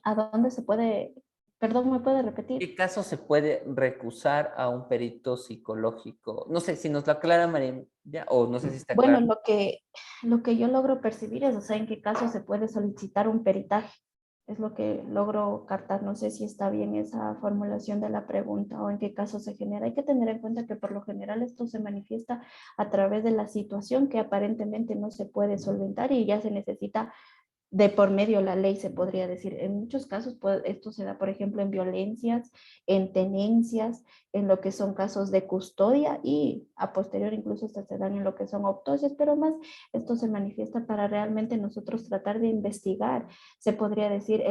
¿A dónde se puede, perdón, me puede ¿En repetir? qué caso se puede recusar a un perito psicológico? No sé si nos lo aclara María Emilia, o no sé si está Bueno, claro. lo que yo logro percibir es, o sea, en qué caso se puede solicitar un peritaje. Es lo que logro captar. No sé si está bien esa formulación de la pregunta o en qué caso se genera. Hay que tener en cuenta que por lo general esto se manifiesta a través de la situación que aparentemente no se puede solventar y ya se necesita de por medio la ley, se podría decir. En muchos casos esto se da, por ejemplo, en violencias, en tenencias, en lo que son casos de custodia y a posterior incluso hasta se dan en lo que son autopsias, pero más esto se manifiesta para realmente nosotros tratar de investigar, se podría decir,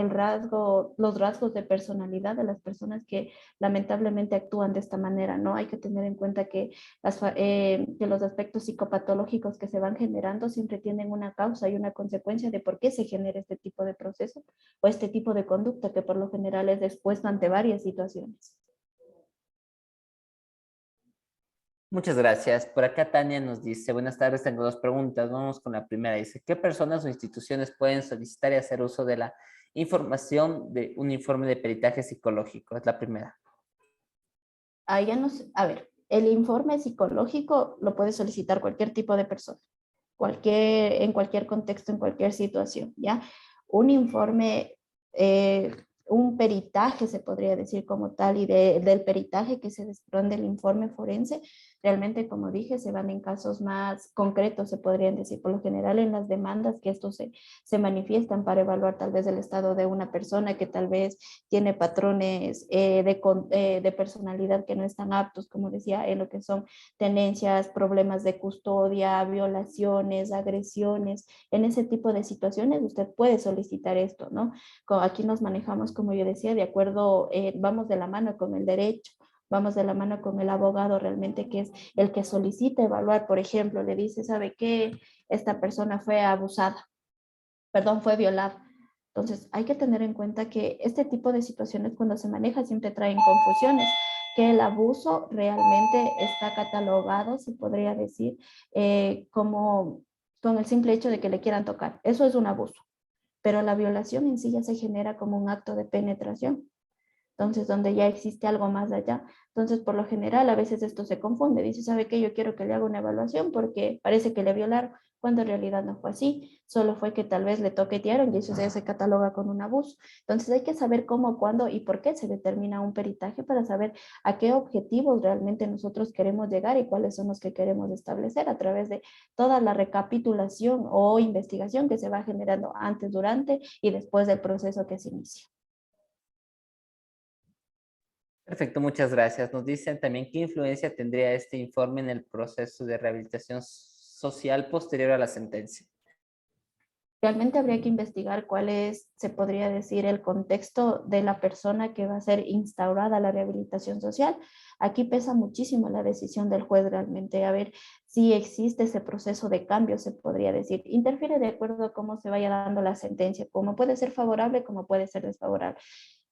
los rasgos de personalidad de las personas que lamentablemente actúan de esta manera, ¿no? Hay que tener en cuenta que, que los aspectos psicopatológicos que se van generando siempre tienen una causa y una consecuencia de por qué se genera este tipo de proceso o este tipo de conducta que por lo general es expuesto ante varias situaciones. Muchas gracias. Por acá Tania nos dice, buenas tardes, tengo dos preguntas. Vamos con la primera. Dice, ¿qué personas o instituciones pueden solicitar y hacer uso de la información de un informe de peritaje psicológico? Es la primera. Ahí ya no sé. A ver, el informe psicológico lo puede solicitar cualquier tipo de persona, en cualquier contexto, en cualquier situación, ¿ya? Un informe, un peritaje se podría decir como tal, y del peritaje que se desprende del informe forense, realmente, como dije, se van en casos más concretos, se podrían decir, por lo general en las demandas que estos se manifiestan para evaluar tal vez el estado de una persona que tal vez tiene patrones de personalidad que no están aptos, como decía, en lo que son tenencias, problemas de custodia, violaciones, agresiones. En ese tipo de situaciones usted puede solicitar esto, ¿no? Aquí nos manejamos, como yo decía, de acuerdo, vamos de la mano con el derecho. Vamos de la mano con el abogado realmente, que es el que solicita evaluar. Por ejemplo, le dice, ¿sabe qué? Esta persona fue abusada, perdón, fue violada. Entonces, hay que tener en cuenta que este tipo de situaciones cuando se maneja siempre traen confusiones, que el abuso realmente está catalogado, se podría decir, como con el simple hecho de que le quieran tocar. Eso es un abuso, pero la violación en sí ya se genera como un acto de penetración. Entonces, donde ya existe algo más allá. Entonces, por lo general, a veces esto se confunde. Dice, ¿sabe qué? Yo quiero que le haga una evaluación porque parece que le violaron, cuando en realidad no fue así. Solo fue que tal vez le toquetearon y eso ya se cataloga con un abuso. Entonces, hay que saber cómo, cuándo y por qué se determina un peritaje para saber a qué objetivos realmente nosotros queremos llegar y cuáles son los que queremos establecer a través de toda la recapitulación o investigación que se va generando antes, durante y después del proceso que se inicia. Perfecto, muchas gracias. Nos dicen también qué influencia tendría este informe en el proceso de rehabilitación social posterior a la sentencia. Realmente habría que investigar cuál es, se podría decir, el contexto de la persona que va a ser instaurada la rehabilitación social. Aquí pesa muchísimo la decisión del juez realmente, a ver si existe ese proceso de cambio, se podría decir. Interfiere de acuerdo a cómo se vaya dando la sentencia, como puede ser favorable, como puede ser desfavorable.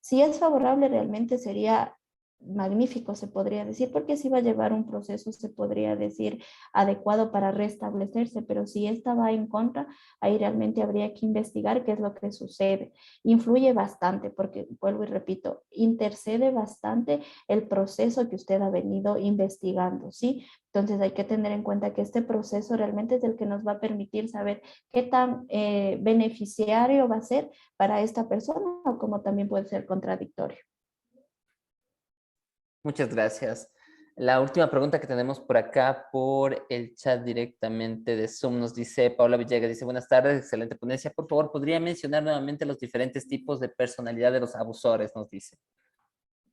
Si es favorable, realmente sería magnífico, se podría decir, porque si va a llevar un proceso, se podría decir, adecuado para restablecerse, pero si esta va en contra, ahí realmente habría que investigar qué es lo que sucede. Influye bastante, porque vuelvo y repito, intercede bastante el proceso que usted ha venido investigando, ¿sí? Entonces hay que tener en cuenta que este proceso realmente es el que nos va a permitir saber qué tan beneficiario va a ser para esta persona o como también puede ser contradictorio. Muchas gracias. La última pregunta que tenemos por acá, por el chat directamente de Zoom, nos dice Paula Villegas, dice, buenas tardes, excelente ponencia. Por favor, ¿podría mencionar nuevamente los diferentes tipos de personalidad de los abusores? Nos dice.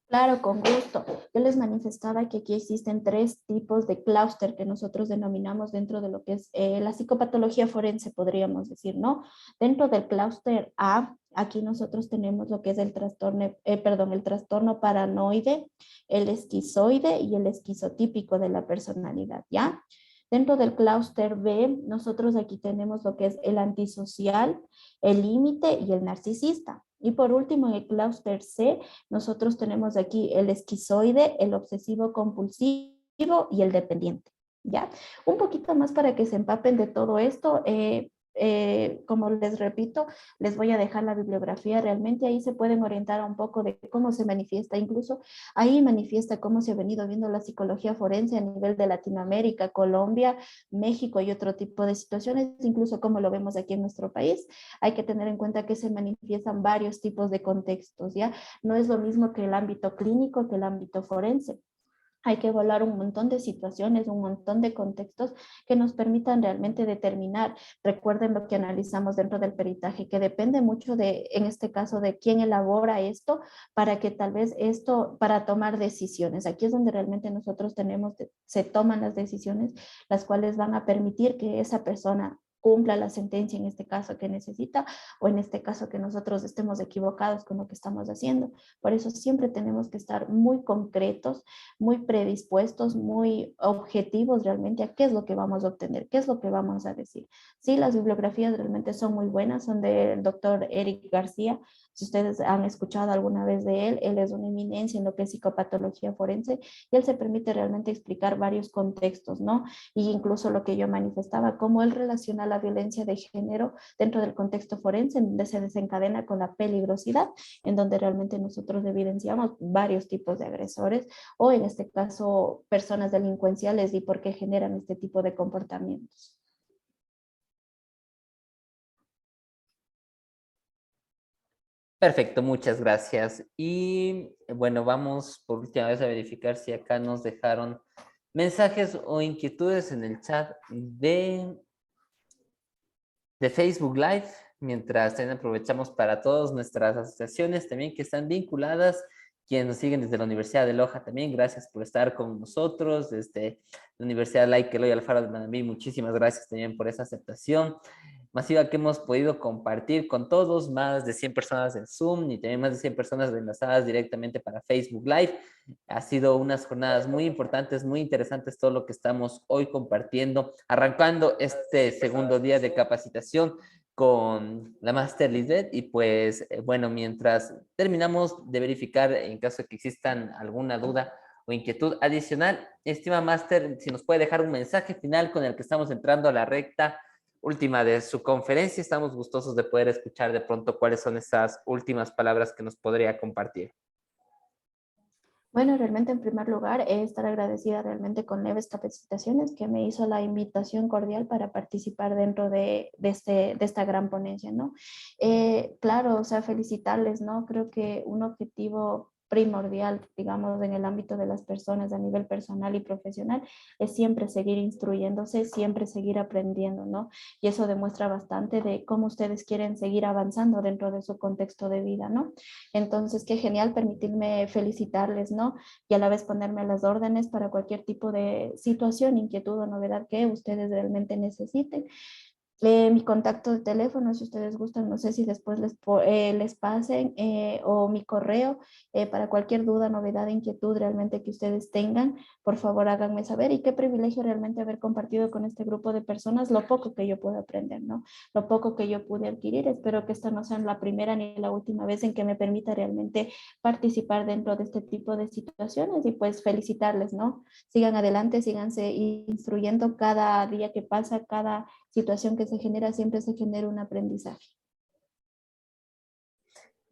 Claro, con gusto. Yo les manifestaba que aquí existen tres tipos de clúster que nosotros denominamos dentro de lo que es la psicopatología forense, podríamos decir, ¿no? Dentro del clúster A, aquí nosotros tenemos lo que es el trastorno paranoide, el esquizoide y el esquizotípico de la personalidad, ¿ya? Dentro del clúster B, nosotros aquí tenemos lo que es el antisocial, el límite y el narcisista. Y por último, en el clúster C, nosotros tenemos aquí el esquizoide, el obsesivo compulsivo y el dependiente. ¿Ya? Un poquito más para que se empapen de todo esto. Como les repito, les voy a dejar la bibliografía. Realmente ahí se pueden orientar un poco de cómo se manifiesta. Incluso ahí manifiesta cómo se ha venido viendo la psicología forense a nivel de Latinoamérica, Colombia, México y otro tipo de situaciones, incluso como lo vemos aquí en nuestro país. Hay que tener en cuenta que se manifiestan varios tipos de contextos, ¿ya? No es lo mismo que el ámbito clínico que el ámbito forense. Hay que evaluar un montón de situaciones, un montón de contextos que nos permitan realmente determinar. Recuerden lo que analizamos dentro del peritaje, que depende mucho de, en este caso, de quién elabora esto para que tal vez esto, para tomar decisiones. Aquí es donde realmente nosotros tenemos, se toman las decisiones, las cuales van a permitir que esa persona cumpla la sentencia en este caso que necesita o en este caso que nosotros estemos equivocados con lo que estamos haciendo. Por eso siempre tenemos que estar muy concretos, muy predispuestos, muy objetivos realmente a qué es lo que vamos a obtener, qué es lo que vamos a decir. Sí, las bibliografías realmente son muy buenas, son del doctor Eric García, Si ustedes han escuchado alguna vez de él es una eminencia en lo que es psicopatología forense y él se permite realmente explicar varios contextos, ¿no? Y incluso lo que yo manifestaba, cómo él relaciona la violencia de género dentro del contexto forense, en donde se desencadena con la peligrosidad, en donde realmente nosotros evidenciamos varios tipos de agresores o en este caso personas delincuenciales y por qué generan este tipo de comportamientos. Perfecto, muchas gracias. Y bueno, vamos por última vez a verificar si acá nos dejaron mensajes o inquietudes en el chat de Facebook Live, mientras también aprovechamos para todas nuestras asociaciones también que están vinculadas, quienes nos siguen desde la Universidad de Loja también, gracias por estar con nosotros, desde la Universidad Laica Eloy Alfaro de Manabí, muchísimas gracias también por esa aceptación masiva que hemos podido compartir con todos, más de 100 personas en Zoom y también más de 100 personas enlazadas directamente para Facebook Live. Ha sido unas jornadas muy importantes, muy interesantes todo lo que estamos hoy compartiendo, arrancando este segundo día de capacitación con la Máster Lisbeth y pues bueno, mientras terminamos de verificar en caso de que existan alguna duda o inquietud adicional, estima Máster, si nos puede dejar un mensaje final con el que estamos entrando a la recta última de su conferencia. Estamos gustosos de poder escuchar de pronto cuáles son esas últimas palabras que nos podría compartir. Bueno, realmente en primer lugar, estar agradecida realmente con Neves Capacitaciones, que me hizo la invitación cordial para participar dentro de esta gran ponencia, ¿no? Claro, o sea, felicitarles, ¿no? Creo que un objetivo primordial, digamos, en el ámbito de las personas a nivel personal y profesional, es siempre seguir instruyéndose, siempre seguir aprendiendo, ¿no? Y eso demuestra bastante de cómo ustedes quieren seguir avanzando dentro de su contexto de vida, ¿no? Entonces, qué genial permitirme felicitarles, ¿no? Y a la vez ponerme a las órdenes para cualquier tipo de situación, inquietud o novedad que ustedes realmente necesiten. Mi contacto de teléfono, si ustedes gustan, no sé si después les pasen o mi correo para cualquier duda, novedad, inquietud realmente que ustedes tengan, por favor háganme saber y qué privilegio realmente haber compartido con este grupo de personas lo poco que yo puedo aprender, ¿no? Lo poco que yo pude adquirir. Espero que esta no sea la primera ni la última vez en que me permita realmente participar dentro de este tipo de situaciones y pues felicitarles, ¿no? Sigan adelante, síganse instruyendo cada día que pasa, cada situación que se genera, siempre se genera un aprendizaje.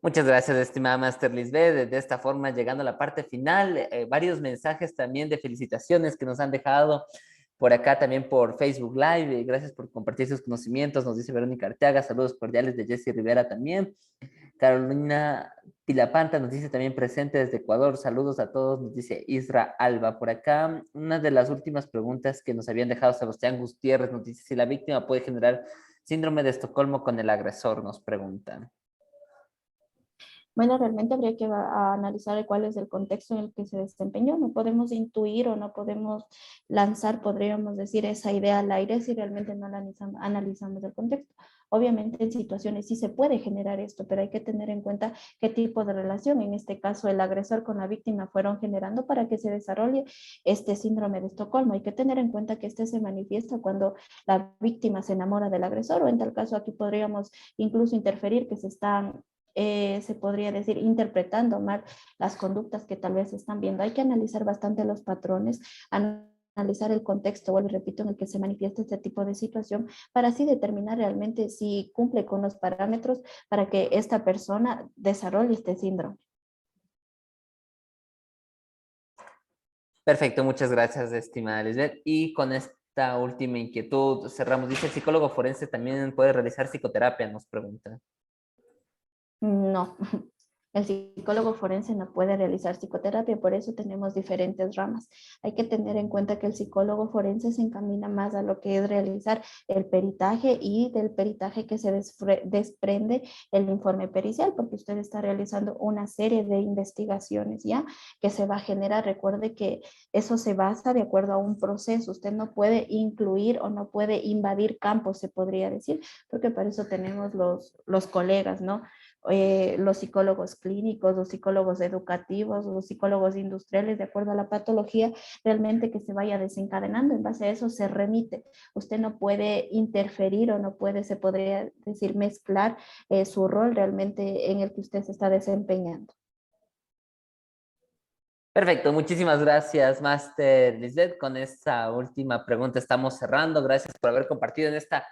Muchas gracias, estimada Master Lisbeth. De esta forma, llegando a la parte final, varios mensajes también de felicitaciones que nos han dejado por acá también por Facebook Live. Gracias por compartir sus conocimientos, nos dice Verónica Arteaga. Saludos cordiales de Jessy Rivera también. Carolina Pilapanta nos dice también presente desde Ecuador. Saludos a todos, nos dice Isra Alba. Por acá, una de las últimas preguntas que nos habían dejado Sebastián Gutiérrez nos dice si la víctima puede generar síndrome de Estocolmo con el agresor, nos preguntan. Bueno, realmente habría que analizar cuál es el contexto en el que se desempeñó. No podemos intuir o no podemos lanzar, podríamos decir, esa idea al aire si realmente no analizamos el contexto. Obviamente en situaciones sí se puede generar esto, pero hay que tener en cuenta qué tipo de relación, en este caso el agresor con la víctima, fueron generando para que se desarrolle este síndrome de Estocolmo. Hay que tener en cuenta que este se manifiesta cuando la víctima se enamora del agresor o en tal caso aquí podríamos incluso interferir que se están se podría decir, interpretando mal las conductas que tal vez se están viendo. Hay que analizar bastante los patrones, analizar el contexto, vuelvo y repito, en el que se manifiesta este tipo de situación, para así determinar realmente si cumple con los parámetros para que esta persona desarrolle este síndrome. Perfecto, muchas gracias, estimada Lisbeth. Y con esta última inquietud cerramos. Dice, ¿el psicólogo forense también puede realizar psicoterapia? Nos pregunta. No, el psicólogo forense no puede realizar psicoterapia, por eso tenemos diferentes ramas. Hay que tener en cuenta que el psicólogo forense se encamina más a lo que es realizar el peritaje y del peritaje que se desprende el informe pericial, porque usted está realizando una serie de investigaciones ya que se va a generar. Recuerde que eso se basa de acuerdo a un proceso. Usted no puede incluir o no puede invadir campos, se podría decir, porque para eso tenemos los colegas, ¿no? los psicólogos clínicos, los psicólogos educativos, los psicólogos industriales, de acuerdo a la patología, realmente que se vaya desencadenando. En base a eso se remite. Usted no puede interferir o no puede, se podría decir, mezclar su rol realmente en el que usted se está desempeñando. Perfecto, muchísimas gracias, Máster Lisbeth. Con esta última pregunta estamos cerrando. Gracias por haber compartido en esta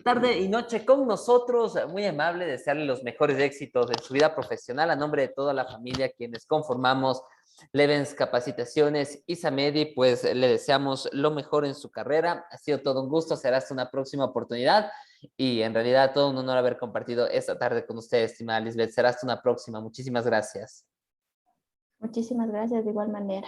tarde y noche con nosotros. Muy amable, desearle los mejores éxitos en su vida profesional a nombre de toda la familia quienes conformamos Levens Capacitaciones y Samedi, pues le deseamos lo mejor en su carrera. Ha sido todo un gusto, será hasta una próxima oportunidad y en realidad todo un honor haber compartido esta tarde con usted, estimada Lisbeth. Será hasta una próxima. Muchísimas gracias. Muchísimas gracias de igual manera.